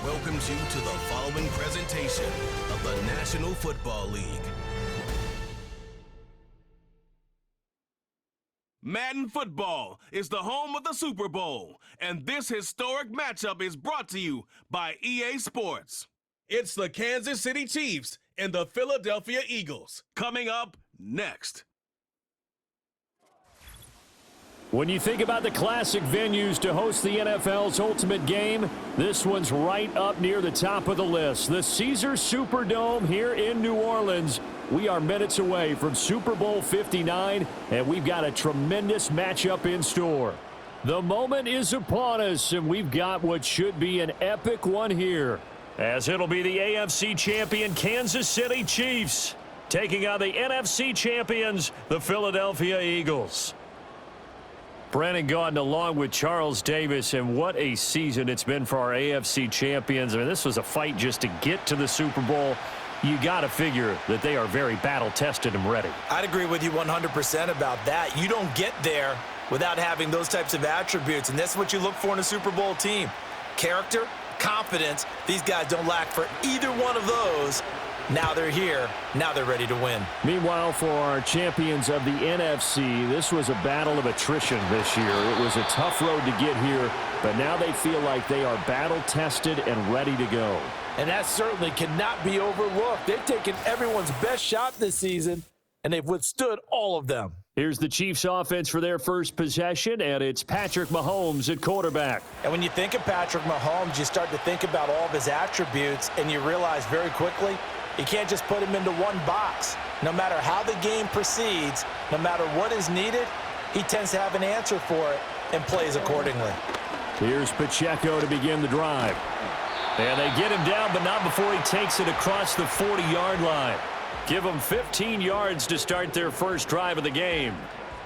welcomes you to the following presentation of the National Football League. Madden Football is the home of the Super Bowl, and this historic matchup is brought to you by EA Sports. It's the Kansas City Chiefs and the Philadelphia Eagles, coming up next. When you think about the classic venues to host the NFL's ultimate game, this one's right up near the top of the list. The Caesars Superdome here in New Orleans. We are minutes away from Super Bowl 59, and we've got a tremendous matchup in store. The moment is upon us, and we've got what should be an epic one here, as it'll be the AFC champion Kansas City Chiefs taking on the NFC champions, the Philadelphia Eagles. Brandon Gaudin along with Charles Davis, and what a season it's been for our AFC champions. I mean, this was a fight just to get to the Super Bowl. You got to figure that they are very battle-tested and ready. I'd agree with you 100% about that. You don't get there without having those types of attributes, and that's what you look for in a Super Bowl team. Character, confidence. These guys don't lack for either one of those. Now they're here. Now they're ready to win. Meanwhile, for our champions of the NFC, this was a battle of attrition this year. It was a tough road to get here, but now they feel like they are battle-tested and ready to go. And that certainly cannot be overlooked. They've taken everyone's best shot this season, and they've withstood all of them. Here's the Chiefs offense for their first possession, and it's Patrick Mahomes at quarterback. And when you think of Patrick Mahomes, you start to think about all of his attributes, and you realize very quickly, you can't just put him into one box. No matter how the game proceeds, no matter what is needed, he tends to have an answer for it and plays accordingly. Here's Pacheco to begin the drive. And they get him down, but not before he takes it across the 40-yard line. Give them 15 yards to start their first drive of the game.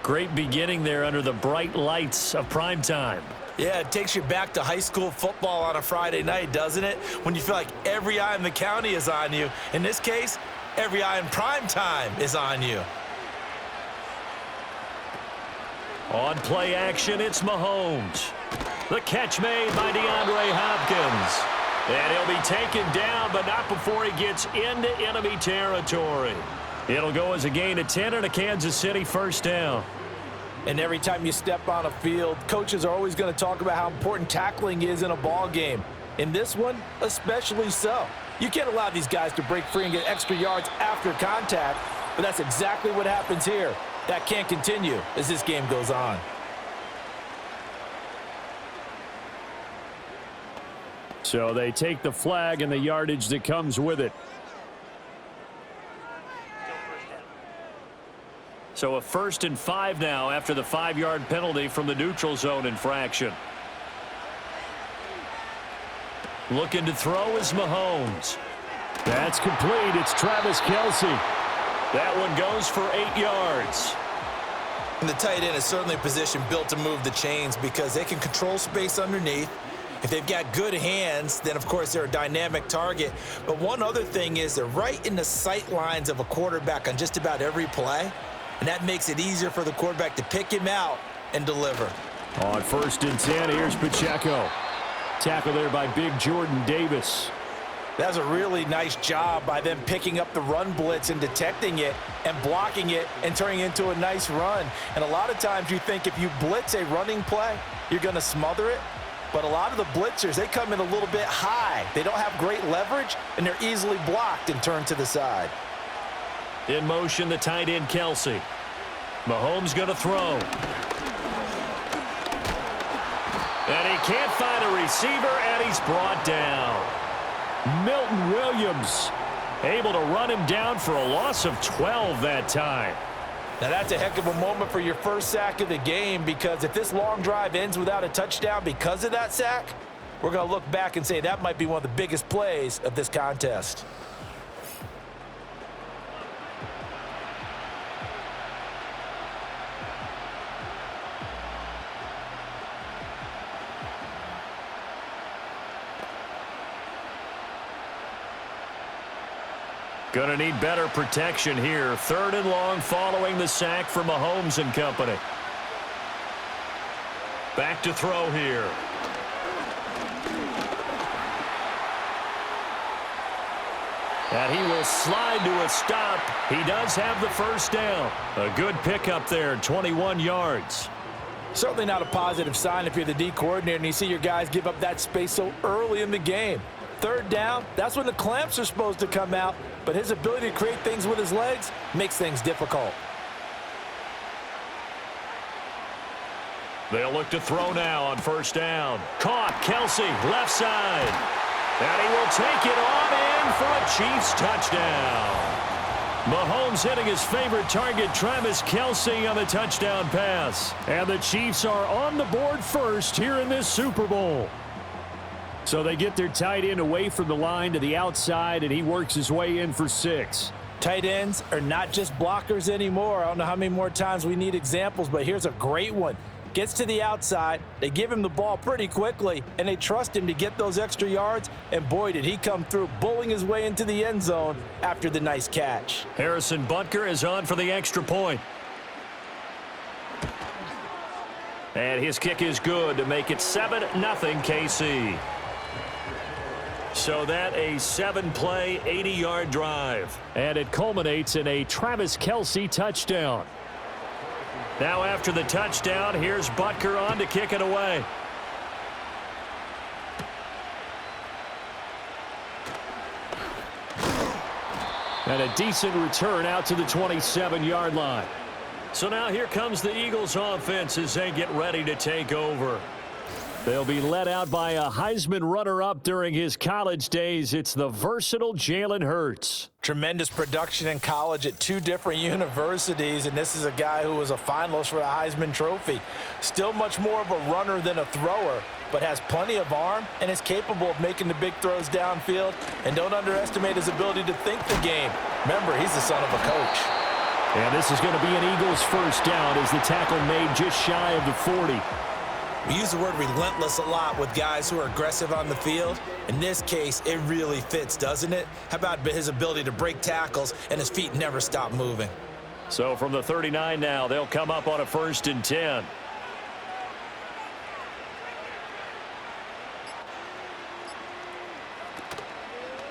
Great beginning there under the bright lights of primetime. Yeah, it takes you back to high school football on a Friday night, doesn't it? When you feel like every eye in the county is on you. In this case, every eye in primetime is on you. On play action, it's Mahomes. The catch made by DeAndre Hopkins. And he'll be taken down, but not before he gets into enemy territory. It'll go as a gain of 10 and a Kansas City first down. And every time you step on a field, coaches are always going to talk about how important tackling is in a ball game. In this one, especially so. You can't allow these guys to break free and get extra yards after contact, but that's exactly what happens here. That can't continue as this game goes on. So they take the flag and the yardage that comes with it. So a 1st and 5 now after the 5-yard penalty from the neutral zone infraction. Looking to throw is Mahomes. That's complete. It's Travis Kelce. That one goes for 8 yards. And the tight end is certainly a position built to move the chains because they can control space underneath. If they've got good hands, then, of course, they're a dynamic target. But one other thing is they're right in the sight lines of a quarterback on just about every play. And that makes it easier for the quarterback to pick him out and deliver. On 1st and 10, here's Pacheco. Tackle there by big Jordan Davis. That's a really nice job by them picking up the run blitz and detecting it and blocking it and turning it into a nice run. And a lot of times you think if you blitz a running play, you're going to smother it. But a lot of the blitzers, they come in a little bit high. They don't have great leverage, and they're easily blocked and turned to the side. In motion, the tight end, Kelce. Mahomes going to throw. And he can't find a receiver, and he's brought down. Milton Williams able to run him down for a loss of 12 that time. Now that's a heck of a moment for your first sack of the game, because if this long drive ends without a touchdown because of that sack, we're going to look back and say that might be one of the biggest plays of this contest. Going to need better protection here. 3rd and long following the sack from Mahomes and company. Back to throw here. And he will slide to a stop. He does have the first down. A good pickup there, 21 yards. Certainly not a positive sign if you're the D coordinator and you see your guys give up that space so early in the game. Third down, that's when the clamps are supposed to come out, but his ability to create things with his legs makes things difficult. They'll look to throw now on first down. Caught, Kelsey, left side. And he will take it on in for a Chiefs touchdown. Mahomes hitting his favorite target, Travis Kelsey, on the touchdown pass. And the Chiefs are on the board first here in this Super Bowl. So they get their tight end away from the line to the outside, and he works his way in for 6. Tight ends are not just blockers anymore. I don't know how many more times we need examples, but here's a great one. Gets to the outside, they give him the ball pretty quickly, and they trust him to get those extra yards, and boy, did he come through, bullying his way into the end zone after the nice catch. Harrison Butker is on for the extra point. And his kick is good to make it 7-0 KC. So that a 7-play, 80-yard drive. And it culminates in a Travis Kelsey touchdown. Now after the touchdown, here's Butker on to kick it away. And a decent return out to the 27-yard line. So now here comes the Eagles offense as they get ready to take over. They'll be led out by a Heisman runner-up during his college days. It's the versatile Jalen Hurts. Tremendous production in college at 2 different universities, and this is a guy who was a finalist for the Heisman Trophy. Still much more of a runner than a thrower, but has plenty of arm and is capable of making the big throws downfield. And don't underestimate his ability to think the game. Remember, he's the son of a coach. And this is going to be an Eagles first down as the tackle made just shy of the 40. We use the word relentless a lot with guys who are aggressive on the field. In this case, it really fits, doesn't it? How about his ability to break tackles and his feet never stop moving? So from the 39 now, they'll come up on a 1st and 10.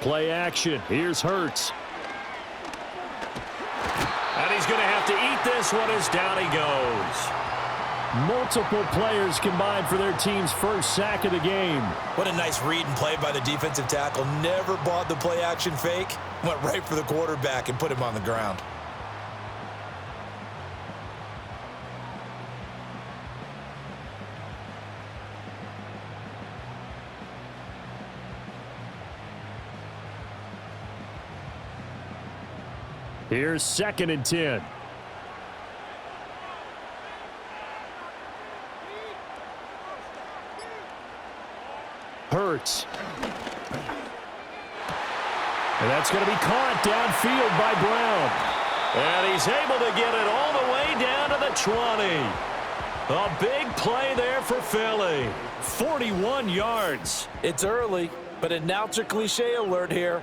Play action. Here's Hurts. And he's going to have to eat this one as down he goes. Multiple players combined for their team's first sack of the game. What a nice read and play by the defensive tackle. Never bought the play-action fake. Went right for the quarterback and put him on the ground. Here's 2nd and 10. Hurts. And that's going to be caught downfield by Brown. And he's able to get it all the way down to the 20. A big play there for Philly. 41 yards. It's early, but announcer cliche alert here.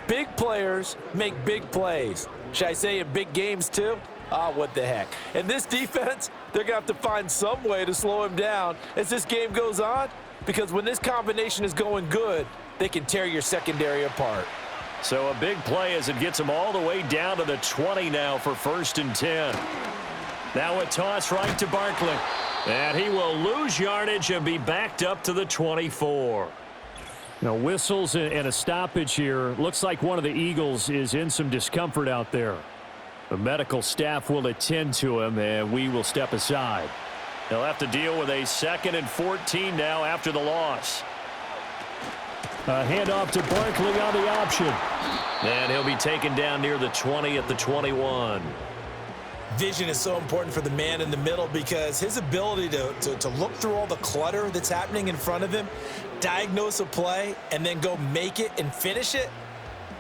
Big players make big plays. Should I say in big games too? What the heck. And this defense, they're going to have to find some way to slow him down as this game goes on. Because when this combination is going good, they can tear your secondary apart. So a big play as it gets them all the way down to the 20 now for 1st and 10. Now a toss right to Barkley. And he will lose yardage and be backed up to the 24. Now whistles and a stoppage here. Looks like one of the Eagles is in some discomfort out there. The medical staff will attend to him, and we will step aside. They'll have to deal with a 2nd and 14 now after the loss. A handoff to Barkley on the option. And he'll be taken down near the 20 at the 21. Vision is so important for the man in the middle because his ability to look through all the clutter that's happening in front of him, diagnose a play, and then go make it and finish it,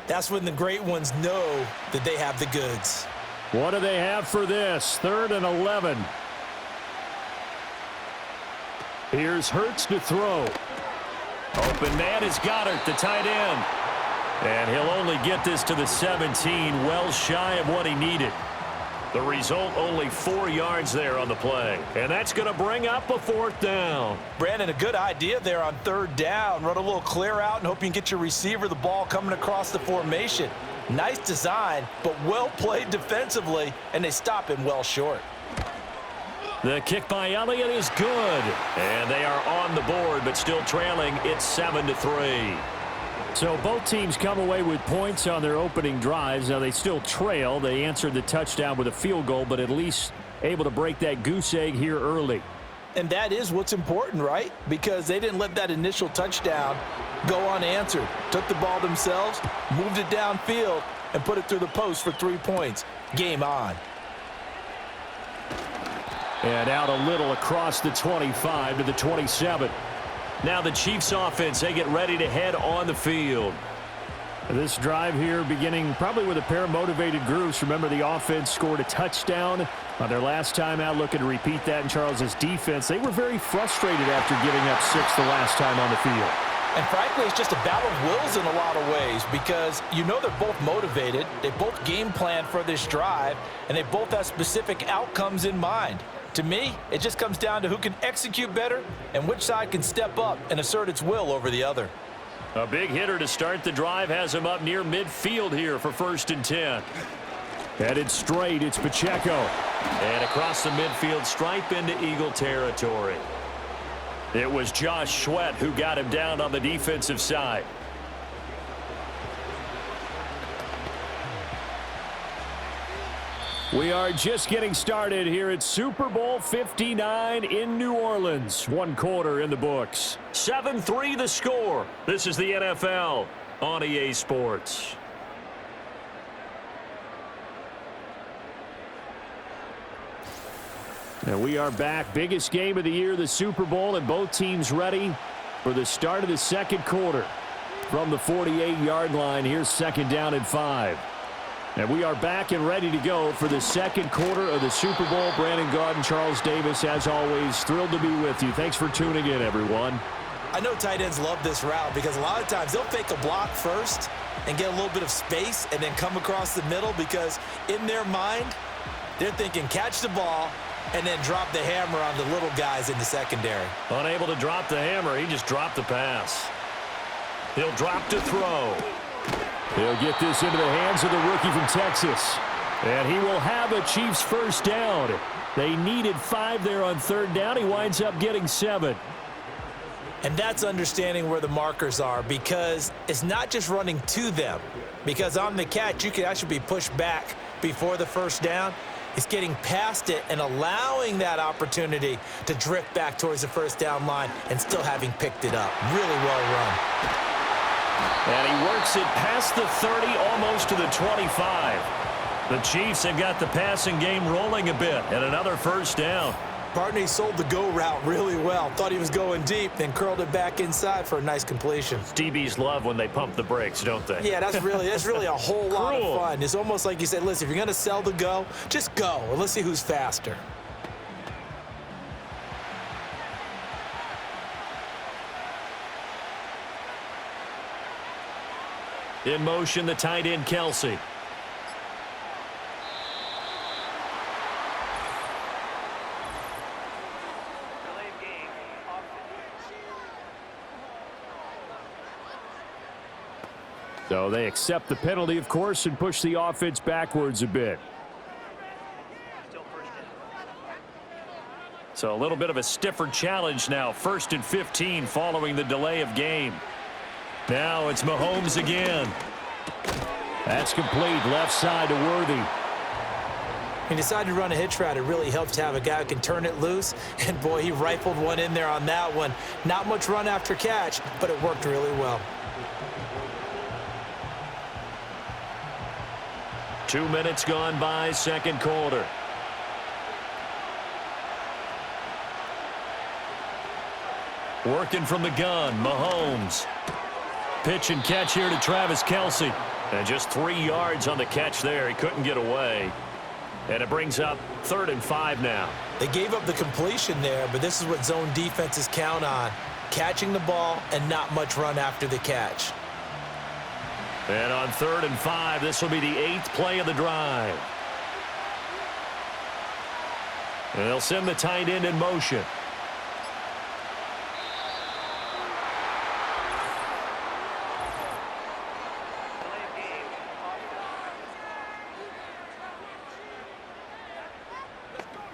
that's when the great ones know that they have the goods. What do they have for this? 3rd and 11. Here's Hurts to throw. Open man is Goddard, the tight end. And he'll only get this to the 17, well shy of what he needed. The result, only 4 yards there on the play. And that's going to bring up a 4th down. Brandon, a good idea there on 3rd down. Run a little clear out and hope you can get your receiver the ball coming across the formation. Nice design, but well played defensively, and they stop him well short. The kick by Elliott is good. And they are on the board, but still trailing. It's 7-3. So both teams come away with points on their opening drives. Now they still trail. They answered the touchdown with a field goal, but at least able to break that goose egg here early. And that is what's important, right? Because they didn't let that initial touchdown go unanswered. Took the ball themselves, moved it downfield, and put it through the post for 3 points. Game on. And out a little across the 25 to the 27. Now the Chiefs offense, they get ready to head on the field. This drive here beginning probably with a pair of motivated groups. Remember, the offense scored a touchdown on their last time out, looking to repeat that in Charles's defense. They were very frustrated after giving up 6 the last time on the field. And frankly, it's just a battle of wills in a lot of ways because you know they're both motivated. They both game plan for this drive, and they both have specific outcomes in mind. To me, it just comes down to who can execute better and which side can step up and assert its will over the other. A big hitter to start the drive has him up near midfield here for 1st and 10. Headed straight, it's Pacheco. And across the midfield stripe into Eagle territory. It was Josh Sweat who got him down on the defensive side. We are just getting started here at Super Bowl 59 in New Orleans. 1 quarter in the books. 7-3 the score. This is the NFL on EA Sports. And we are back. Biggest game of the year, the Super Bowl, and both teams ready for the start of the 2nd quarter. From the 48-yard line, here's 2nd down and 5. And we are back and ready to go for the 2nd quarter of the Super Bowl. Brandon Gaudin, Charles Davis, as always, thrilled to be with you. Thanks for tuning in, everyone. I know tight ends love this route because a lot of times they'll fake a block first and get a little bit of space and then come across the middle because in their mind, they're thinking catch the ball and then drop the hammer on the little guys in the secondary. Unable to drop the hammer, he just dropped the pass. He'll drop to throw. He'll get this into the hands of the rookie from Texas. And he will have a Chiefs 1st down. They needed 5 there on 3rd down. He winds up getting 7. And that's understanding where the markers are because it's not just running to them. Because on the catch, you can actually be pushed back before the 1st down. It's getting past it and allowing that opportunity to drift back towards the 1st down line and still having picked it up. Really well run. And he works it past the 30, almost to the 25. The Chiefs have got the passing game rolling a bit, and another 1st down. Partner, he sold the go route really well. Thought he was going deep, then curled it back inside for a nice completion. DBs love when they pump the brakes, don't they? Yeah, that's really a whole lot of fun. It's almost like you said, listen, if you're going to sell the go, just go, and let's see who's faster. In motion, the tight end, Kelsey. So they accept the penalty, of course, and push the offense backwards a bit. So a little bit of a stiffer challenge now. 1st and 15 following the delay of game. Now it's Mahomes again. That's complete. Left side to Worthy. He decided to run a hitch route. It really helps to have a guy who can turn it loose. And, boy, he rifled one in there on that one. Not much run after catch, but it worked really well. 2 minutes gone by, 2nd quarter. Working from the gun, Mahomes. Pitch and catch here to Travis Kelce. And just 3 yards on the catch there. He couldn't get away. And it brings up 3rd and 5 now. They gave up the completion there, but this is what zone defenses count on. Catching the ball and not much run after the catch. And on 3rd and 5, this will be the 8th play of the drive. And they'll send the tight end in motion.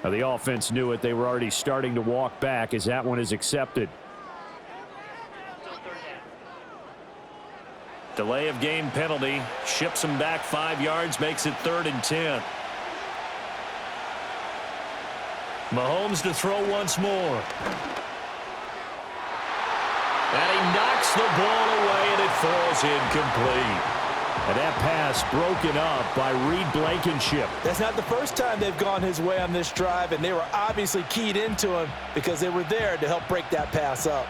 Now the offense knew it. They were already starting to walk back as that one is accepted. Delay of game penalty. Ships them back 5 yards. Makes it 3rd and 10. Mahomes to throw once more. And he knocks the ball away, and it falls incomplete. And that pass broken up by Reed Blankenship. That's not the first time they've gone his way on this drive, and they were obviously keyed into him because they were there to help break that pass up.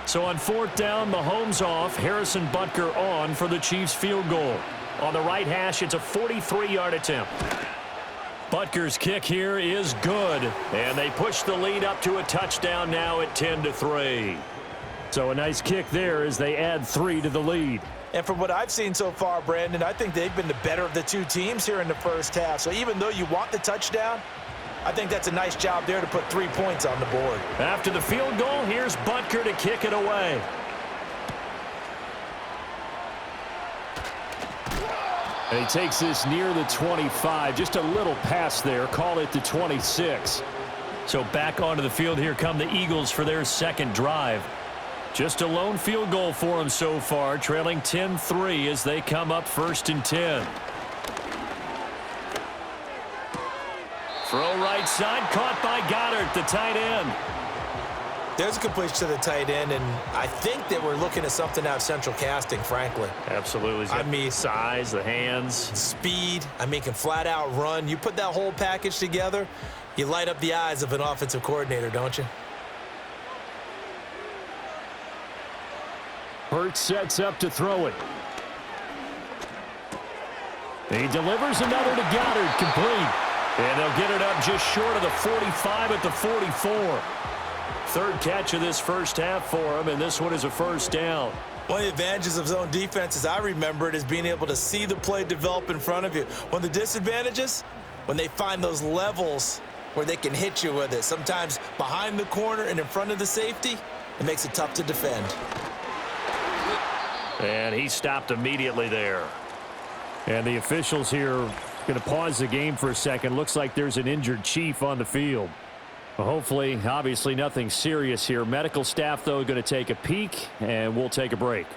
So on 4th down, Mahomes off, Harrison Butker on for the Chiefs field goal. On the right hash, it's a 43-yard attempt. Butker's kick here is good, and they push the lead up to a touchdown now at 10-3. So a nice kick there as they add 3 to the lead. And from what I've seen so far, Brandon, I think they've been the better of the two teams here in the first half. So even though you want the touchdown, I think that's a nice job there to put 3 points on the board. After the field goal, here's Butker to kick it away. And he takes this near the 25. Just a little pass there. Call it the 26. So back onto the field, here come the Eagles for their second drive. Just a lone field goal for them so far, trailing 10-3 as they come up 1st and 10. Throw right side, caught by Goddard, the tight end. There's a completion to the tight end, and I think that we're looking at something out of central casting, frankly. Absolutely. I mean, size, the hands. Speed, can flat out run. You put that whole package together, you light up the eyes of an offensive coordinator, don't you? Hurts sets up to throw it. He delivers another to Goddard, complete. And they'll get it up just short of the 45 at the 44. 3rd catch of this first half for him, and this one is a 1st down. One of the advantages of zone defense, as I remember it, is being able to see the play develop in front of you. One of the disadvantages, when they find those levels where they can hit you with it, sometimes behind the corner and in front of the safety, it makes it tough to defend. And he stopped immediately there. And the officials here going to pause the game for a second. Looks like there's an injured Chief on the field. Well, hopefully, obviously nothing serious here. Medical staff, though, going to take a peek, and we'll take a break.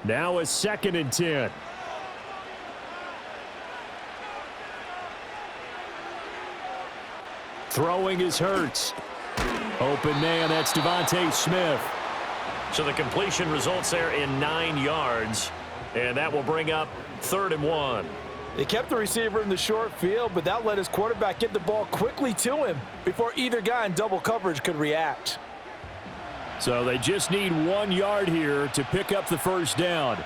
Now a 2nd and 10. Throwing is Hurts. Open man, that's Devontae Smith. So the completion results there in 9 yards, and that will bring up 3rd and 1. They kept the receiver in the short field, but that let his quarterback get the ball quickly to him before either guy in double coverage could react. So they just need 1 yard here to pick up the 1st down.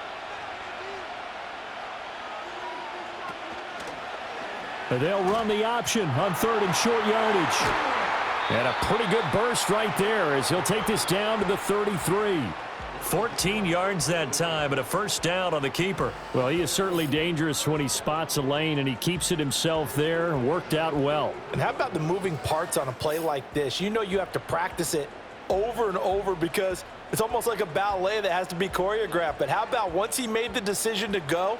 And they'll run the option on 3rd and short yardage. And a pretty good burst right there as he'll take this down to the 33. 14 yards that time, and a 1st down on the keeper. Well, he is certainly dangerous when he spots a lane, and he keeps it himself there. Worked out well. And how about the moving parts on a play like this? You know you have to practice it over and over because it's almost like a ballet that has to be choreographed. But how about once he made the decision to go,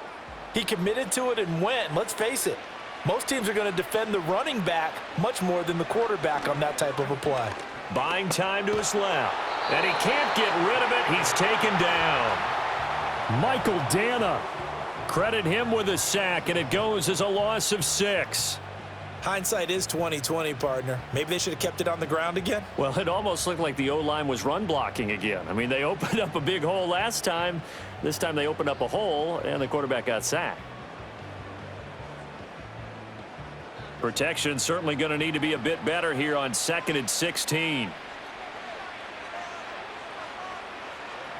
he committed to it and went. And let's face it, most teams are going to defend the running back much more than the quarterback on that type of a play. Buying time to his left. And he can't get rid of it. He's taken down. Michael Dana. Credit him with a sack, and it goes as a loss of 6. Hindsight is 20/20, partner. Maybe they should have kept it on the ground again. Well, it almost looked like the O-line was run blocking again. I mean, they opened up a big hole last time. This time they opened up a hole, and the quarterback got sacked. Protection certainly going to need to be a bit better here on 2nd and 16.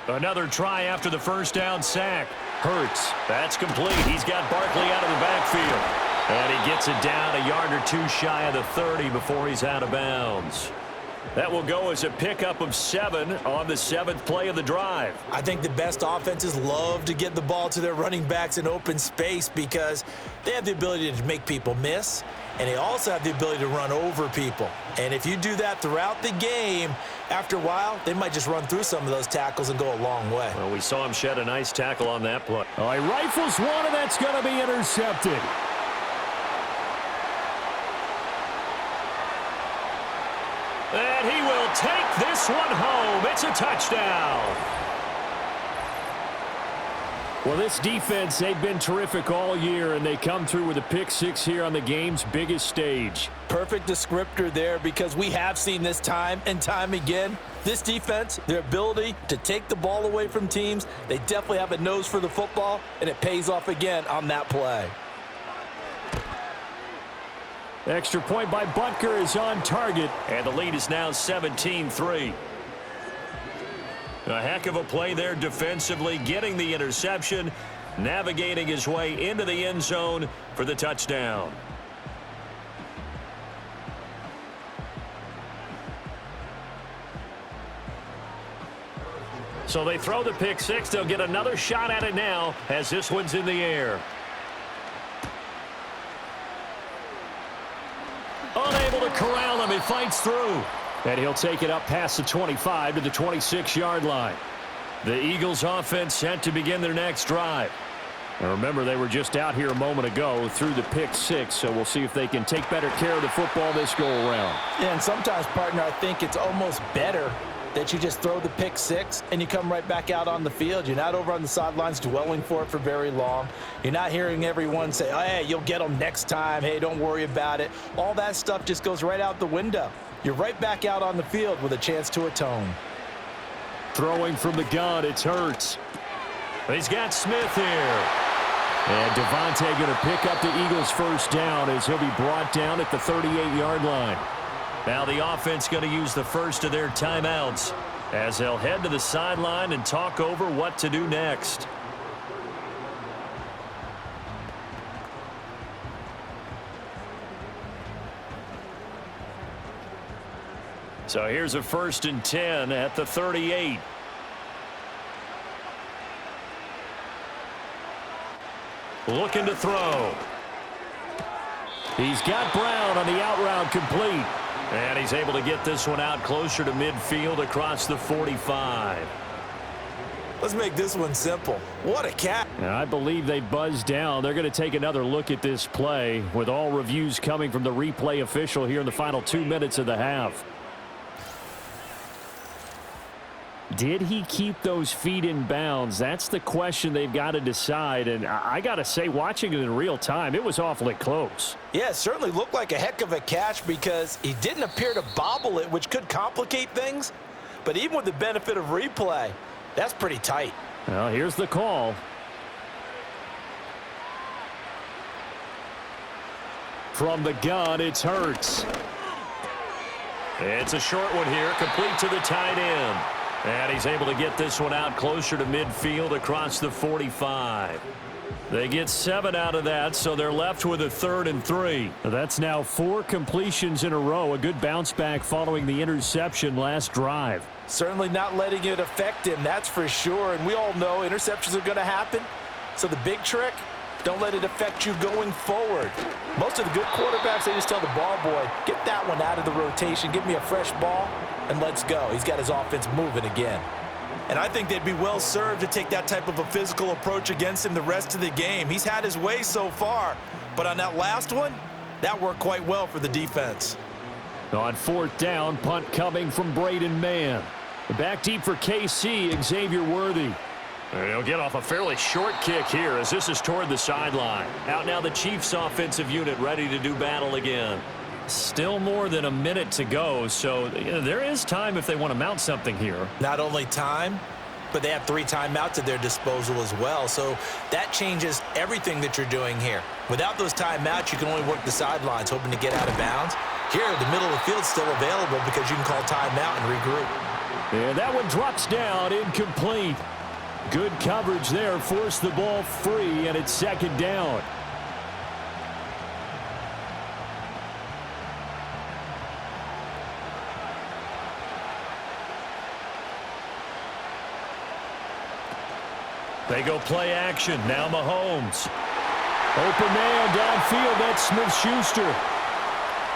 Another try after the 1st down sack. Hurts. That's complete. He's got Barkley out of the backfield. And he gets it down a yard or two shy of the 30 before he's out of bounds. That will go as a pickup of 7 on the 7th play of the drive. I think the best offenses love to get the ball to their running backs in open space because they have the ability to make people miss, and they also have the ability to run over people. And if you do that throughout the game, after a while, they might just run through some of those tackles and go a long way. Well, we saw him shed a nice tackle on that play. Oh, he rifles one, and that's going to be intercepted. And he will take this one home. It's a touchdown. Well, this defense, they've been terrific all year, and they come through with a pick 6 here on the game's biggest stage. Perfect descriptor there, because we have seen this time and time again. This defense, their ability to take the ball away from teams, they definitely have a nose for the football, and it pays off again on that play. Extra point by Butker is on target, and the lead is now 17-3. A heck of a play there defensively, getting the interception, navigating his way into the end zone for the touchdown. So they throw the pick 6. They'll get another shot at it now as this one's in the air. Unable to corral him. He fights through. And he'll take it up past the 25 to the 26-yard line. The Eagles offense set to begin their next drive. And remember, they were just out here a moment ago through the pick 6, so we'll see if they can take better care of the football this go-around. Yeah, and sometimes, partner, I think it's almost better that you just throw the pick 6 and you come right back out on the field. You're not over on the sidelines dwelling for it for very long. You're not hearing everyone say, oh, hey, you'll get them next time. Hey, don't worry about it. All that stuff just goes right out the window. You're right back out on the field with a chance to atone. Throwing from the gun, it's Hurts. He's got Smith here. And Devontae going to pick up the Eagles' first down as he'll be brought down at the 38-yard line. Now the offense going to use the first of their timeouts as they'll head to the sideline and talk over what to do next. So here's a 1st and 10 at the 38. Looking to throw. He's got Brown on the out route complete. And he's able to get this one out closer to midfield across the 45. Let's make this one simple. What a catch. And I believe they buzzed down. They're going to take another look at this play with all reviews coming from the replay official here in the final 2 minutes of the half. Did he keep those feet in bounds? That's the question they've got to decide. And I got to say, watching it in real time, it was awfully close. Yeah, it certainly looked like a heck of a catch because he didn't appear to bobble it, which could complicate things. But even with the benefit of replay, that's pretty tight. Well, here's the call. From the gun, it's Hurts. It's a short one here, complete to the tight end. And he's able to get this one out closer to midfield across the 45. They get 7 out of that, so they're left with a 3rd and 3. That's now 4 completions in a row. A good bounce back following the interception last drive. Certainly not letting it affect him, that's for sure. And we all know interceptions are going to happen. So the big trick, don't let it affect you going forward. Most of the good quarterbacks, they just tell the ball boy, get that one out of the rotation, give me a fresh ball, and let's go. He's got his offense moving again. And I think they'd be well served to take that type of a physical approach against him the rest of the game. He's had his way so far, but on that last one, that worked quite well for the defense. On 4th down, punt coming from Braden Mann. Back deep for KC, Xavier Worthy. He'll get off a fairly short kick here as this is toward the sideline. Out now the Chiefs offensive unit ready to do battle again. Still more than a minute to go, so there is time if they want to mount something here. Not only time, but they have 3 timeouts at their disposal as well, so that changes everything that you're doing here. Without those timeouts, you can only work the sidelines, hoping to get out of bounds. Here, the middle of the field's still available because you can call timeout and regroup. And that one drops down, incomplete. Good coverage there, forced the ball free, and it's 2nd down. They go play action. Now Mahomes. Open man downfield. That's Smith-Schuster.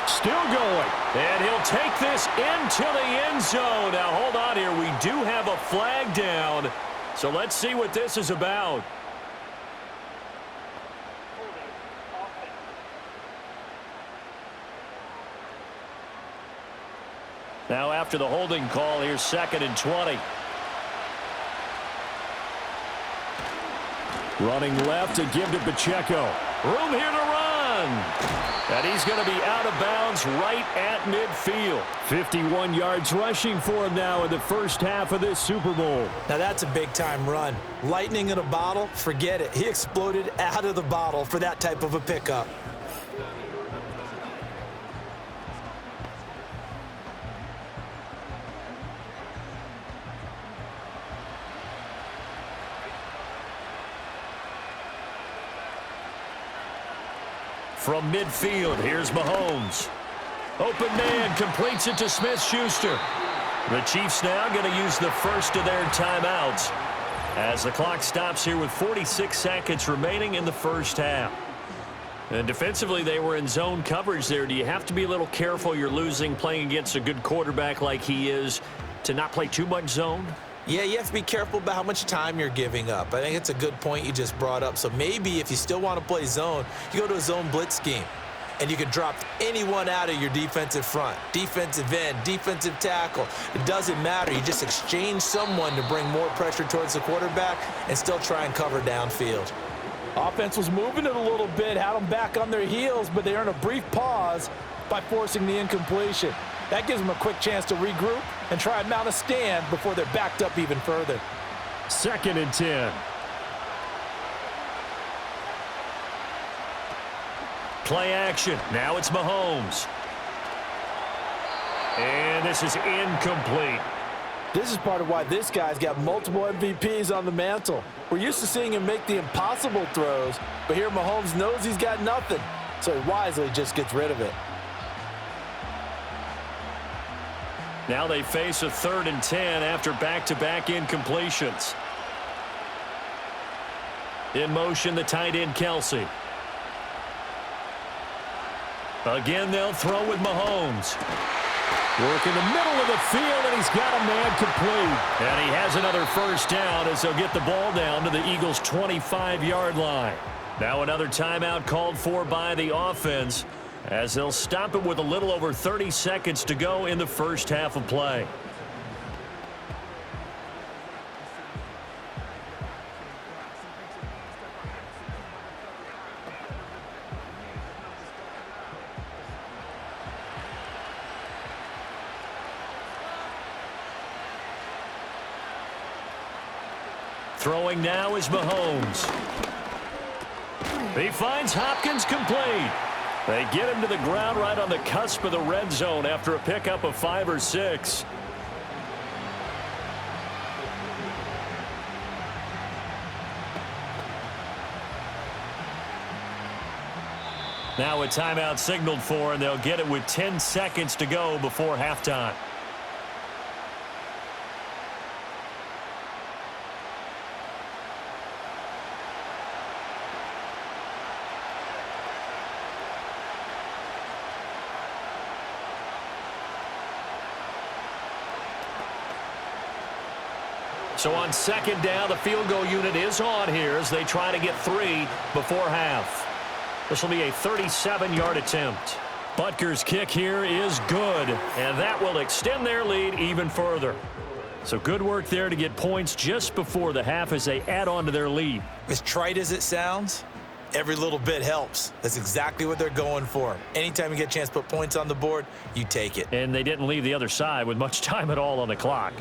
Still going. And he'll take this into the end zone. Now, hold on here. We do have a flag down. So let's see what this is about. Now, after the holding call, here's 2nd and 20. Running left to give to Pacheco. Room here to run. And he's going to be out of bounds right at midfield. 51 yards rushing for him now in the first half of this Super Bowl. Now that's a big-time run. Lightning in a bottle, forget it. He exploded out of the bottle for that type of a pickup. From midfield, here's Mahomes. Open man completes it to Smith-Schuster. The Chiefs now going to use the first of their timeouts as the clock stops here with 46 seconds remaining in the first half. And defensively, they were in zone coverage there. Do you have to be a little careful? You're losing playing against a good quarterback like he is to not play too much zone? Yeah, you have to be careful about how much time you're giving up. I think it's a good point you just brought up. So maybe if you still want to play zone, you go to a zone blitz scheme, and you can drop anyone out of your defensive front, defensive end, defensive tackle. It doesn't matter. You just exchange someone to bring more pressure towards the quarterback and still try and cover downfield. Offense was moving it a little bit, had them back on their heels, but they earned a brief pause by forcing the incompletion. That gives them a quick chance to regroup and try and mount a stand before they're backed up even further. 2nd and 10. Play action. Now it's Mahomes. And this is incomplete. This is part of why this guy's got multiple MVPs on the mantle. We're used to seeing him make the impossible throws, but here Mahomes knows he's got nothing, so he wisely just gets rid of it. Now they face a 3rd and 10 after back-to-back incompletions. In motion, the tight end, Kelsey. Again, they'll throw with Mahomes. Work in the middle of the field, and he's got a man complete. And he has another first down as they'll get the ball down to the Eagles' 25-yard line. Now another timeout called for by the offense, as they'll stop it with a little over 30 seconds to go in the first half of play. Throwing now is Mahomes. He finds Hopkins complete. They get him to the ground right on the cusp of the red zone after a pickup of 5 or 6. Now a timeout signaled for, and they'll get it with 10 seconds to go before halftime. So on 2nd down, the field goal unit is on here as they try to get 3 before half. This will be a 37-yard attempt. Butker's kick here is good, and that will extend their lead even further. So good work there to get points just before the half as they add on to their lead. As trite as it sounds, every little bit helps. That's exactly what they're going for. Anytime you get a chance to put points on the board, you take it. And they didn't leave the other side with much time at all on the clock.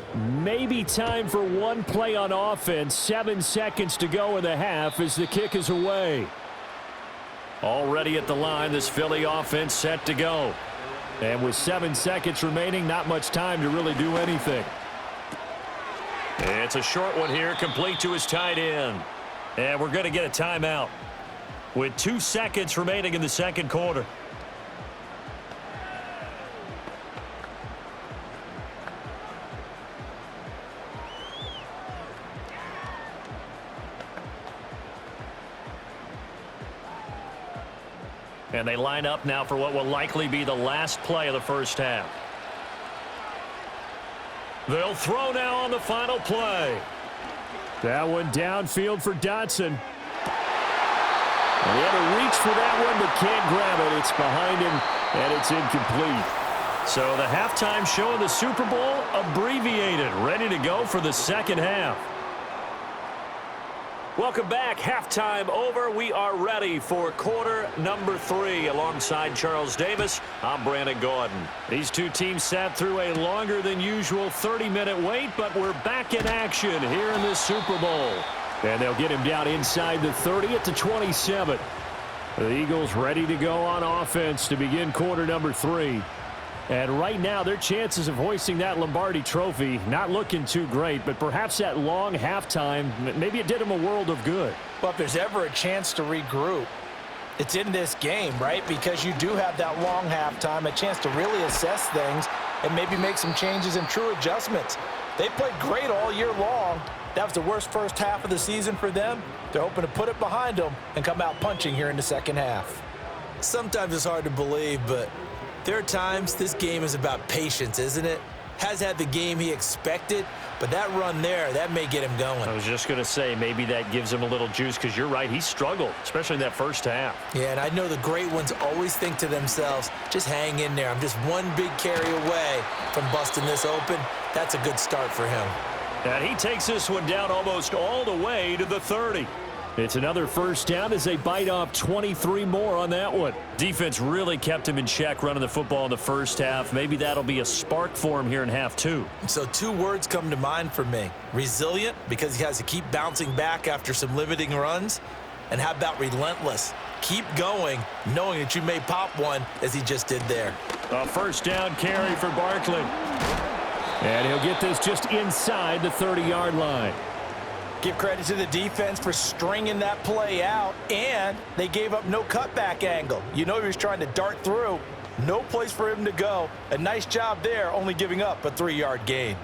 Maybe time for one play on offense. 7 seconds to go in the half as the kick is away. Already at the line, this Philly offense set to go. And with 7 seconds remaining, not much time to really do anything. It's a short one here, complete to his tight end. And we're going to get a timeout with 2 seconds remaining in the second quarter. And they line up now for what will likely be the last play of the first half. They'll throw now on the final play. That one downfield for Dotson. And he had to reach for that one, but can't grab it. It's behind him, and it's incomplete. So the halftime show of the Super Bowl abbreviated, ready to go for the second half. Welcome back. Halftime over. We are ready for quarter number 3. Alongside Charles Davis, I'm Brandon Gordon. These two teams sat through a longer than usual 30-minute wait, but we're back in action here in this Super Bowl. And they'll get him down inside the 30 at the 27. The Eagles ready to go on offense to begin quarter number 3. And right now, their chances of hoisting that Lombardi trophy not looking too great, but perhaps that long halftime, maybe it did them a world of good. Well, if there's ever a chance to regroup, it's in this game, right? Because you do have that long halftime, a chance to really assess things and maybe make some changes and true adjustments. They played great all year long. That was the worst first half of the season for them. They're hoping to put it behind them and come out punching here in the second half. Sometimes it's hard to believe, but there are times this game is about patience, isn't it? Has had the game he expected, but that run there, that may get him going. I was just going to say, maybe that gives him a little juice, because you're right, he struggled, especially in that first half. Yeah, and I know the great ones always think to themselves, just hang in there. I'm just one big carry away from busting this open. That's a good start for him. And he takes this one down almost all the way to the 30. It's another first down as they bite off 23 more on that one. Defense really kept him in check running the football in the first half. Maybe that'll be a spark for him here in half 2. So 2 words come to mind for me. Resilient, because he has to keep bouncing back after some limiting runs. And how about relentless? Keep going, knowing that you may pop one, as he just did there. A first down carry for Barkley. And he'll get this just inside the 30-yard line. Give credit to the defense for stringing that play out, and they gave up no cutback angle. You know he was trying to dart through. No place for him to go. A nice job there, only giving up a 3-yard gain.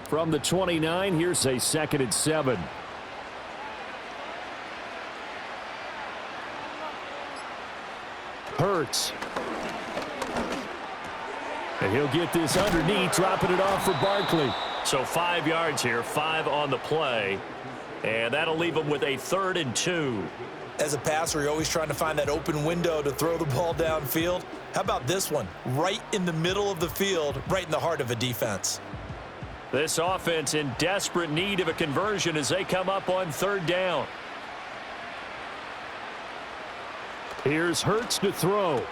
From the 29, here's a 2nd and 7. Hurts. And he'll get this underneath, dropping it off for Barkley. So 5 yards here, 5 on the play. And that'll leave him with a 3rd and 2. As a passer, you're always trying to find that open window to throw the ball downfield. How about this one? Right in the middle of the field, right in the heart of a defense. This offense in desperate need of a conversion as they come up on 3rd down. Here's Hurts to throw.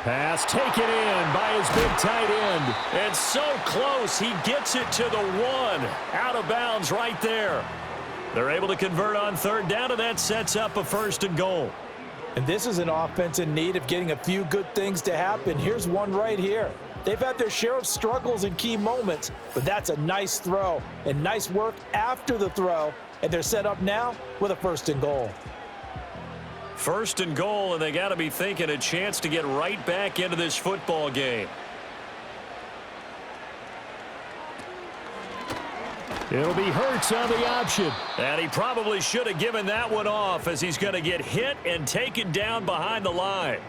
Pass taken in by his big tight end. And so close, he gets it to the 1. Out of bounds right there. They're able to convert on 3rd down, and that sets up a 1st and goal. And this is an offense in need of getting a few good things to happen. Here's one right here. They've had their share of struggles in key moments, but that's a nice throw and nice work after the throw, and they're set up now with a 1st and goal. 1st and goal, and they got to be thinking a chance to get right back into this football game. It'll be Hurts on the option. And he probably should have given that one off, as he's going to get hit and taken down behind the line.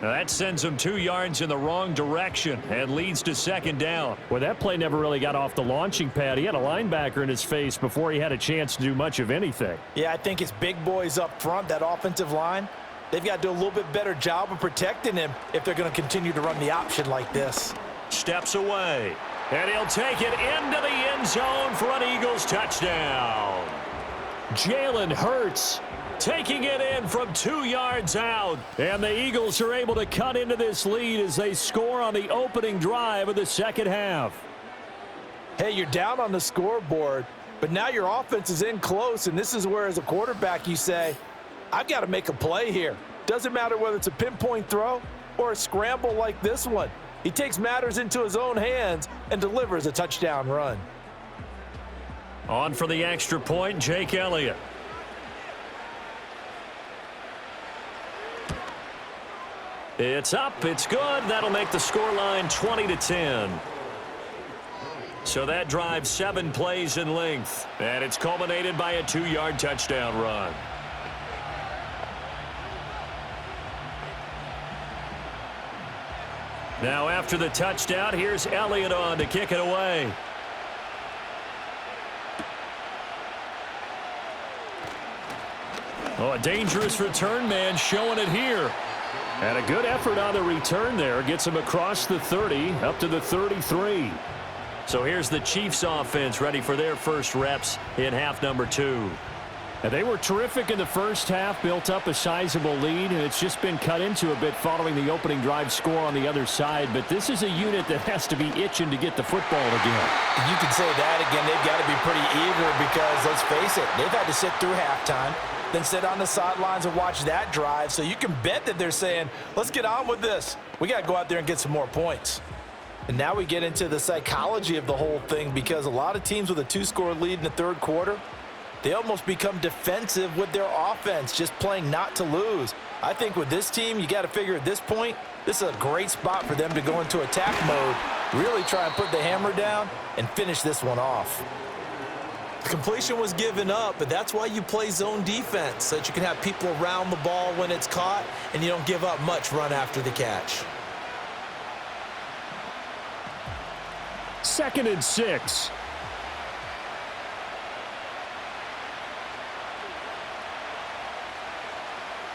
Now that sends him 2 yards in the wrong direction and leads to 2nd down. Well, that play never really got off the launching pad. He had a linebacker in his face before he had a chance to do much of anything. Yeah, I think it's big boys up front, that offensive line. They've got to do a little bit better job of protecting him if they're going to continue to run the option like this. Steps away. And he'll take it into the end zone for an Eagles touchdown. Jalen Hurts taking it in from 2 yards out. And the Eagles are able to cut into this lead as they score on the opening drive of the second half. Hey, you're down on the scoreboard, but now your offense is in close, and this is where, as a quarterback, you say, I've got to make a play here. Doesn't matter whether it's a pinpoint throw or a scramble like this one. He takes matters into his own hands and delivers a touchdown run. On for the extra point, Jake Elliott. It's up, it's good. That'll make the scoreline 20-10. So that drives 7 plays in length, and it's culminated by a 2-yard touchdown run. Now after the touchdown, here's Elliott on to kick it away. Oh, a dangerous return man showing it here. And a good effort on the return there. Gets him across the 30, up to the 33. So here's the Chiefs offense ready for their first reps in half number 2. And they were terrific in the first half, built up a sizable lead, and it's just been cut into a bit following the opening drive score on the other side. But this is a unit that has to be itching to get the football again. You can say that again. They've got to be pretty eager because, let's face it, they've had to sit through halftime, then sit on the sidelines and watch that drive. So you can bet that they're saying, let's get on with this. We got to go out there and get some more points. And now we get into the psychology of the whole thing, because a lot of teams with a 2-score lead in the third quarter, they almost become defensive with their offense, just playing not to lose. I think with this team, you got to figure at this point, this is a great spot for them to go into attack mode, really try and put the hammer down and finish this one off. The completion was given up, but that's why you play zone defense, so that you can have people around the ball when it's caught, and you don't give up much run after the catch. 2nd and 6.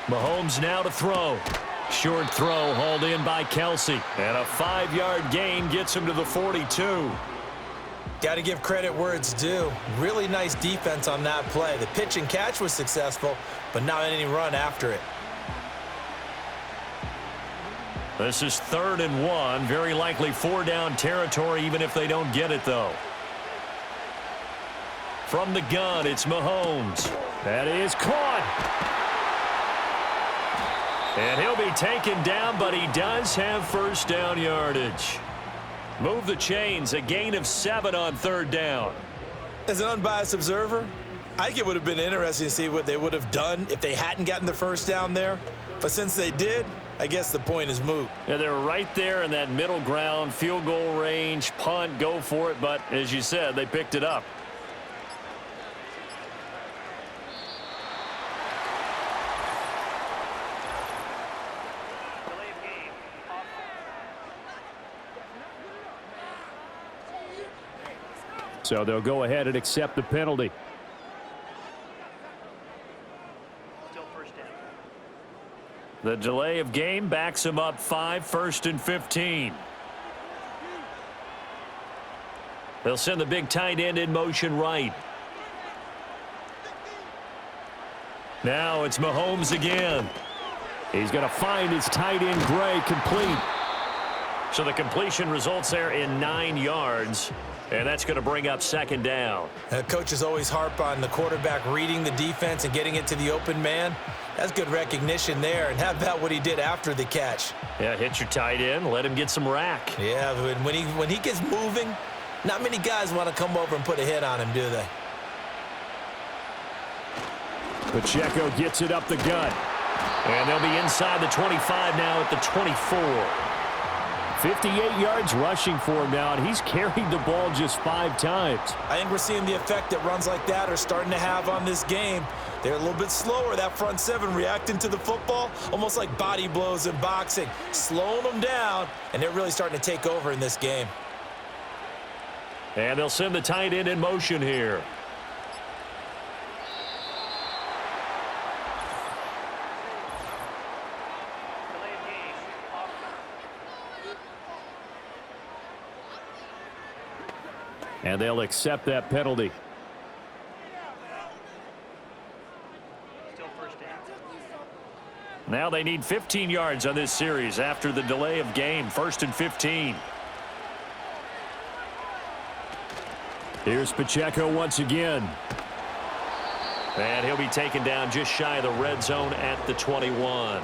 Mahomes now to throw. Short throw hauled in by Kelsey. And a 5-yard gain gets him to the 42. Got to give credit where it's due. Really nice defense on that play. The pitch and catch was successful, but not any run after it. This is 3rd and 1. Very likely 4-down territory, even if they don't get it, though. From the gun, it's Mahomes. That is caught. And he'll be taken down, but he does have first down yardage. Move the chains, a gain of 7 on 3rd down. As an unbiased observer, I think it would have been interesting to see what they would have done if they hadn't gotten the first down there. But since they did, I guess the point is moot. Yeah, they're right there in that middle ground, field goal range, punt, go for it. But as you said, they picked it up. So they'll go ahead and accept the penalty. Still first down. The delay of game backs him up 5, 1st and 15. They'll send the big tight end in motion right. Now it's Mahomes again. He's going to find his tight end Gray complete. So the completion results there in 9 yards. And that's going to bring up 2nd down. Coaches always harp on the quarterback reading the defense and getting it to the open man. That's good recognition there. And how about what he did after the catch? Yeah, hit your tight end, let him get some rack. Yeah, when he gets moving, not many guys want to come over and put a hit on him, do they? Pacheco gets it up the gut. And they'll be inside the 25 now at the 24. 58 yards rushing for him now, and he's carried the ball just 5 times. I think we're seeing the effect that runs like that are starting to have on this game. They're a little bit slower, that front 7, reacting to the football, almost like body blows in boxing, slowing them down, and they're really starting to take over in this game. And they'll send the tight end in motion here. And they'll accept that penalty. Still first down. Now they need 15 yards on this series after the delay of game. 1st and 15. Here's Pacheco once again. And he'll be taken down just shy of the red zone at the 21.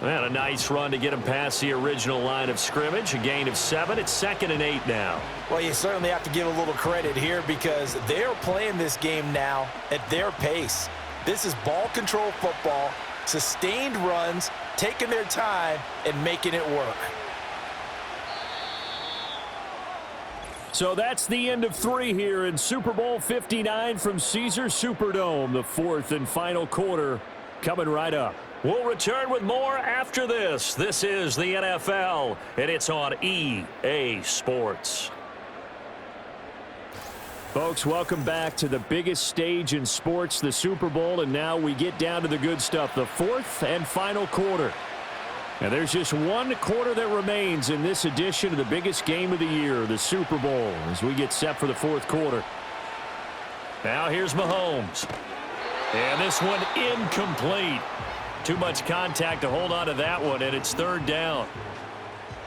And a nice run to get him past the original line of scrimmage. A gain of 7. It's 2nd and 8 now. Well, you certainly have to give a little credit here because they're playing this game now at their pace. This is ball control football, sustained runs, taking their time, and making it work. So that's the end of 3 here in Super Bowl 59 from Caesars Superdome. The 4th and final quarter coming right up. We'll return with more after this. This is the NFL, and it's on EA Sports. Folks, welcome back to the biggest stage in sports, the Super Bowl, and now we get down to the good stuff, the fourth and final quarter. And there's just one quarter that remains in this edition of the biggest game of the year, the Super Bowl, as we get set for the fourth quarter. Now here's Mahomes. And this one incomplete. Too much contact to hold on to that one, and it's third down.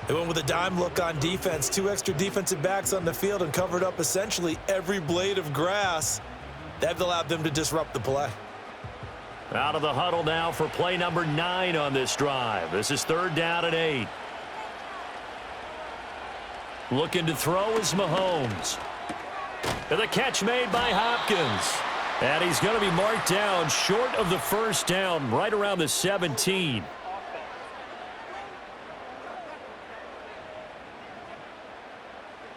They went with a dime look on defense. 2 extra defensive backs on the field and covered up essentially every blade of grass. That allowed them to disrupt the play. Out of the huddle now for play number 9 on this drive. This is third down and 8. Looking to throw is Mahomes. And the catch made by Hopkins. And he's going to be marked down short of the first down, right around the 17.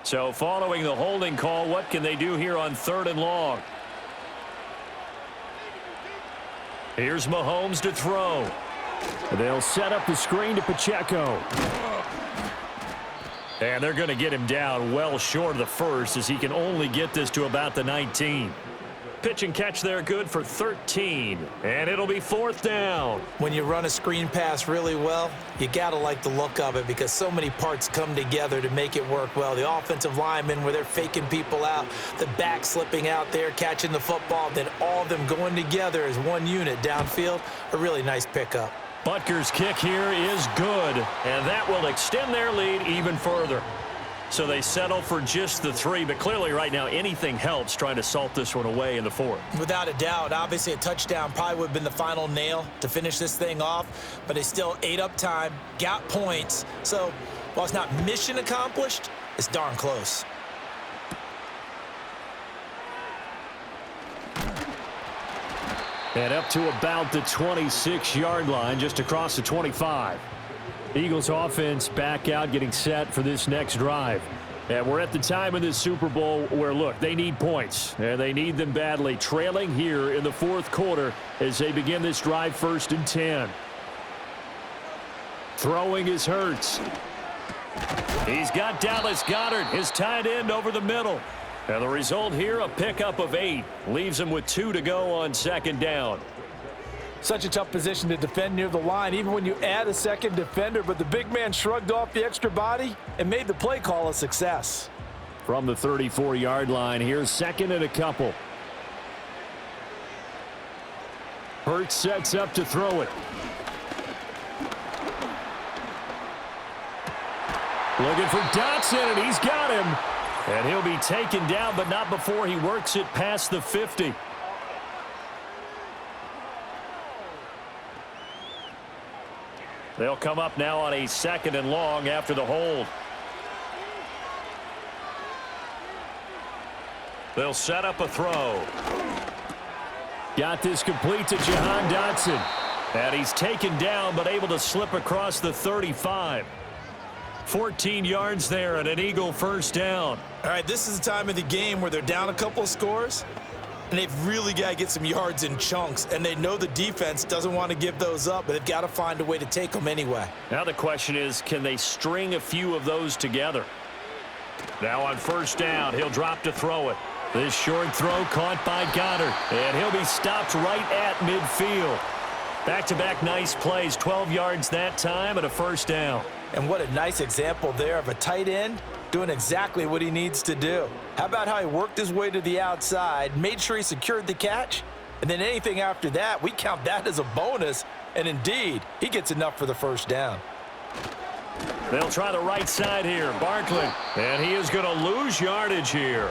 So following the holding call, what can they do here on third and long? Here's Mahomes to throw. They'll set up the screen to Pacheco. And they're going to get him down well short of the first, as he can only get this to about the 19. Pitch and catch there good for 13. And it'll be fourth down. When you run a screen pass really well, you got to like the look of it because so many parts come together to make it work well. The offensive linemen where they're faking people out, the back slipping out there, catching the football, then all of them going together as one unit downfield. A really nice pickup. Butker's kick here is good, and that will extend their lead even further. So they settle for just the 3, but clearly right now anything helps trying to salt this one away in the fourth. Without a doubt, obviously a touchdown probably would have been the final nail to finish this thing off, but they still ate up time, got points. So while it's not mission accomplished, it's darn close. And up to about the 26-yard line, just across the 25. Eagles offense back out, getting set for this next drive. And we're at the time in this Super Bowl where, look, they need points, and they need them badly. Trailing here in the fourth quarter as they begin this drive, first and 10. Throwing is Hurts. He's got Dallas Goedert, his tight end, over the middle. And the result here, a pickup of 8. Leaves him with 2 to go on second down. Such a tough position to defend near the line, even when you add a second defender, but the big man shrugged off the extra body and made the play call a success. From the 34-yard line, here's second and a couple. Hurts sets up to throw it. Looking for Dotson, and he's got him. And he'll be taken down, but not before he works it past the 50. They'll come up now on a second and long after the hold. They'll set up a throw. Got this complete to Jahan Dotson. And he's taken down, but able to slip across the 35. 14 yards there and an Eagle first down. All right, this is the time of the game where they're down a couple of scores, and they've really got to get some yards in chunks, and they know the defense doesn't want to give those up, but they've got to find a way to take them anyway. Now the question is, can they string a few of those together? Now on first down, he'll drop to throw it. This short throw caught by Goddard, and he'll be stopped right at midfield. Back-to-back nice plays, 12 yards that time and a first down. And what a nice example there of a tight end doing exactly what he needs to do. How about how he worked his way to the outside, made sure he secured the catch, and then anything after that, we count that as a bonus, and indeed, he gets enough for the first down. They'll try the right side here, Barkley, and he is going to lose yardage here.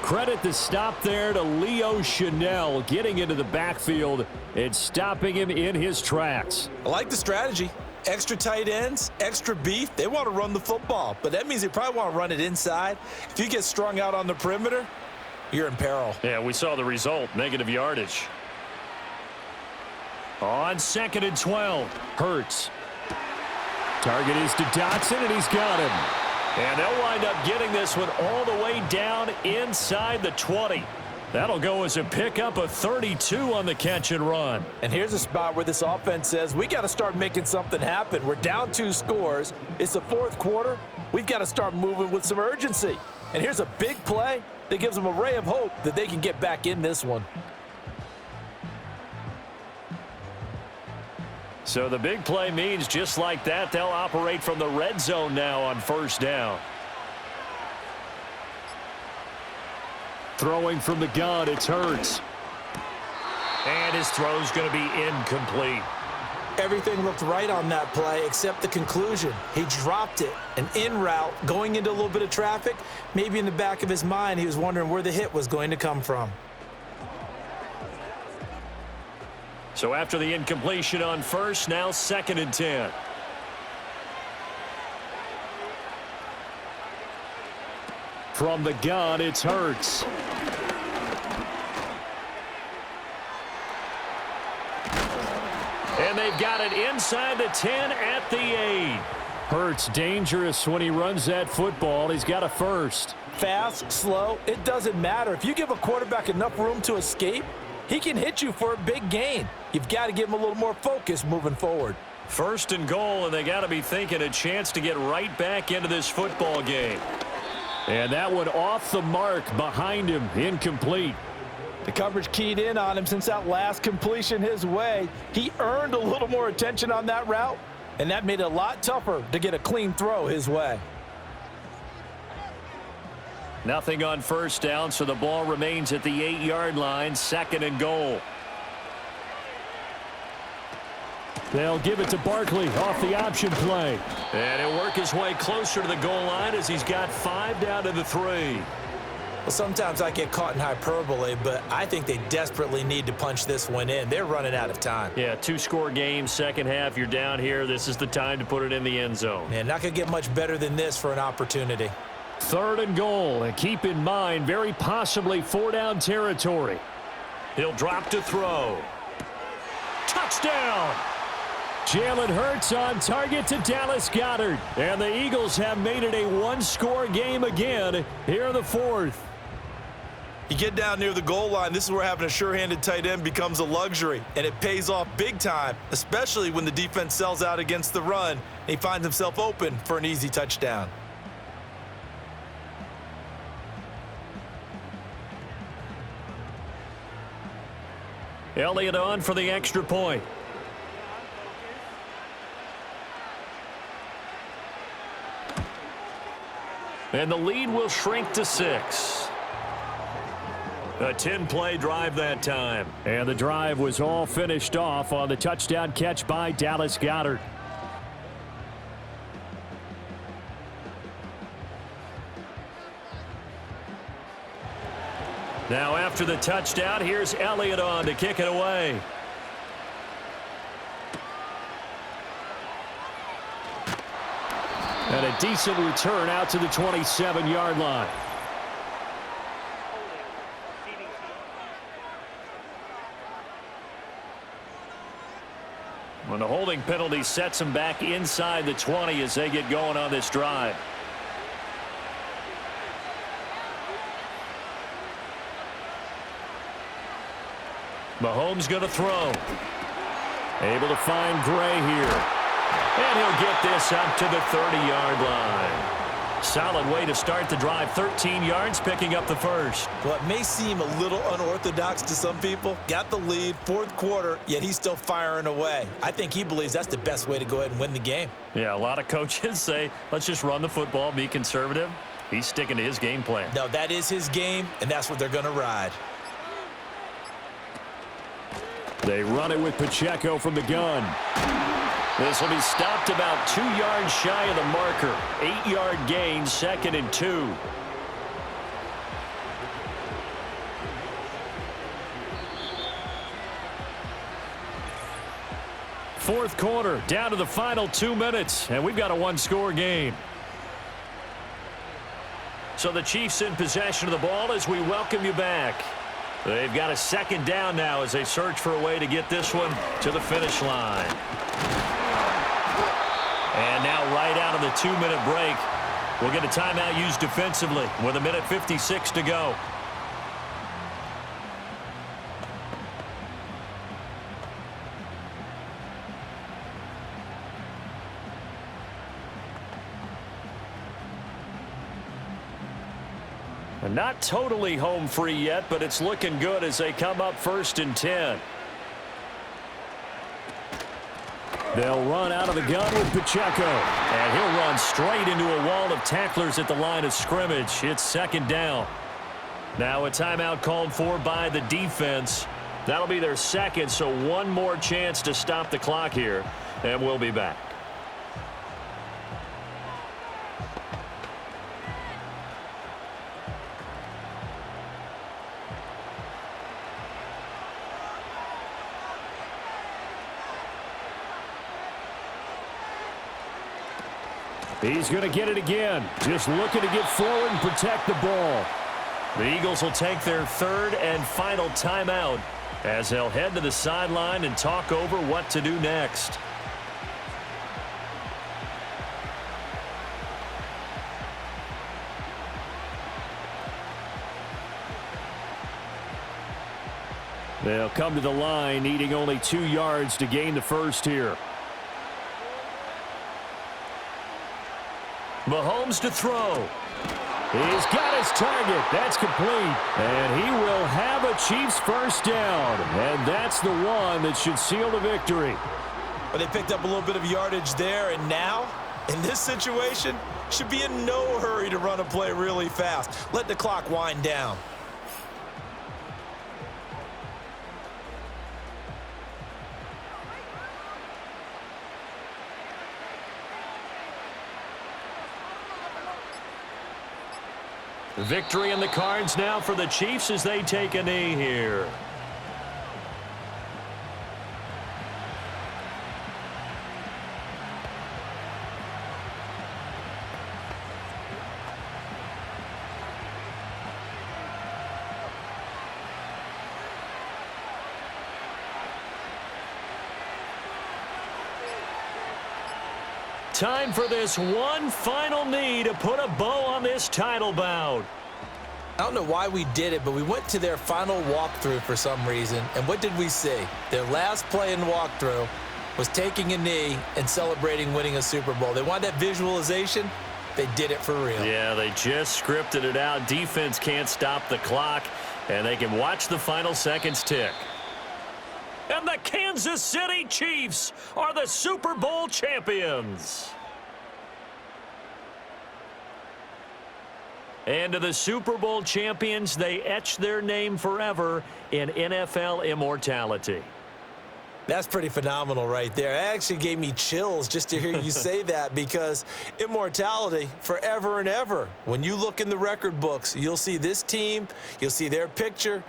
Credit the stop there to Leo Chanel, getting into the backfield and stopping him in his tracks. I like the strategy. Extra tight ends, extra beef. They want to run the football, but that means they probably want to run it inside. If you get strung out on the perimeter, you're in peril. Yeah, we saw the result, negative yardage. On second and 12, Hurts. Target is to Dotson, and he's got him. And they'll wind up getting this one all the way down inside the 20. That'll go as a pickup of 32 on the catch and run. And here's a spot where this offense says, we got to start making something happen. We're down 2 scores. It's the 4th quarter. We've got to start moving with some urgency. And here's a big play that gives them a ray of hope that they can get back in this one. So the big play means just like that, they'll operate from the red zone now on 1st down. Throwing from the gun, it's Hurts. And his throw's going to be incomplete. Everything looked right on that play except the conclusion. He dropped it, an in route, going into a little bit of traffic. Maybe in the back of his mind, he was wondering where the hit was going to come from. So after the incompletion on 1st, now 2nd and 10. From the gun, it's Hurts. And they've got it inside the 10 at the 8. Hurts dangerous when he runs that football. He's got a first. Fast, slow, it doesn't matter. If you give a quarterback enough room to escape, he can hit you for a big gain. You've got to give him a little more focus moving forward. 1st and goal, and they got to be thinking a chance to get right back into this football game. And that one off the mark behind him, incomplete. The coverage keyed in on him since that last completion his way. He earned a little more attention on that route, and that made it a lot tougher to get a clean throw his way. Nothing on 1st down, so the ball remains at the 8-yard line, 2nd and goal. They'll give it to Barkley off the option play. And he'll work his way closer to the goal line as he's got 5 down to the 3. Well, sometimes I get caught in hyperbole, but I think they desperately need to punch this one in. They're running out of time. Yeah, 2-score game, second half, you're down here. This is the time to put it in the end zone. Man, not going to get much better than this for an opportunity. 3rd and goal, and keep in mind, very possibly 4-down territory. He'll drop to throw. Touchdown! Jalen Hurts on target to Dallas Goedert. And the Eagles have made it a 1-score game again here in the 4th. You get down near the goal line, this is where having a sure-handed tight end becomes a luxury, and it pays off big time, especially when the defense sells out against the run, and he finds himself open for an easy touchdown. Elliott on for the extra point. And the lead will shrink to 6. A 10-play drive that time. And the drive was all finished off on the touchdown catch by Dallas Goedert. Now after the touchdown, here's Elliott on to kick it away. And a decent return out to the 27-yard line. When the holding penalty sets them back inside the 20 as they get going on this drive. Mahomes going to throw. Able to find Gray here. And he'll get this up to the 30-yard line. Solid way to start the drive. 13 yards, picking up the first. Well, it may seem a little unorthodox to some people. Got the lead, 4th quarter, yet he's still firing away. I think he believes that's the best way to go ahead and win the game. Yeah, a lot of coaches say, let's just run the football, be conservative. He's sticking to his game plan. No, that is his game, and that's what they're going to ride. They run it with Pacheco from the gun. This will be stopped about 2 yards shy of the marker. 8-yard gain, 2nd and 2. Fourth quarter, down to the final 2 minutes, and we've got a 1-score game. So the Chiefs in possession of the ball as we welcome you back. They've got a 2nd down now as they search for a way to get this one to the finish line. And now right out of the 2-minute break, we'll get a timeout used defensively with 1:56 to go. And not totally home free yet, but it's looking good as they come up 1st and 10. They'll run out of the gun with Pacheco. And he'll run straight into a wall of tacklers at the line of scrimmage. It's 2nd down. Now a timeout called for by the defense. That'll be their 2nd, so one more chance to stop the clock here. And we'll be back. He's going to get it again. Just looking to get forward and protect the ball. The Eagles will take their 3rd and final timeout as they'll head to the sideline and talk over what to do next. They'll come to the line needing only 2 yards to gain the first here. Mahomes to throw. He's got his target. That's complete. And he will have a Chiefs first down. And that's the one that should seal the victory. Well, they picked up a little bit of yardage there, and now, in this situation, should be in no hurry to run a play really fast. Let the clock wind down. Victory in the cards now for the Chiefs as they take a knee here. Time for this one final knee to put a bow on this title bout. I don't know why we did it, but we went to their final walkthrough for some reason. And what did we see? Their last play in walkthrough was taking a knee and celebrating winning a Super Bowl. They wanted that visualization. They did it for real. Yeah, they just scripted it out. Defense can't stop the clock, and they can watch the final seconds tick. And the Kansas City Chiefs are the Super Bowl champions. And to the Super Bowl champions, they etch their name forever in NFL immortality. That's pretty phenomenal right there. It actually gave me chills just to hear you say that, because immortality forever and ever. When you look in the record books, you'll see this team, you'll see their picture,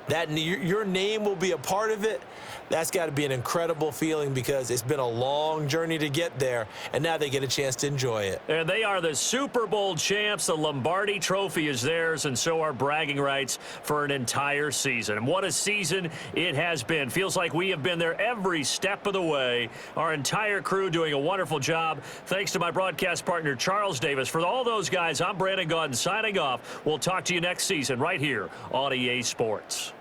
that your name will be a part of it. That's got to be an incredible feeling, because it's been a long journey to get there, and now they get a chance to enjoy it. And they are the Super Bowl champs. The Lombardi Trophy is theirs, and so are bragging rights for an entire season. And what a season it has been. Feels like we have been there every step of the way. Our entire crew doing a wonderful job. Thanks to my broadcast partner, Charles Davis. For all those guys, I'm Brandon Gaudin signing off. We'll talk to you next season right here on EA Sports.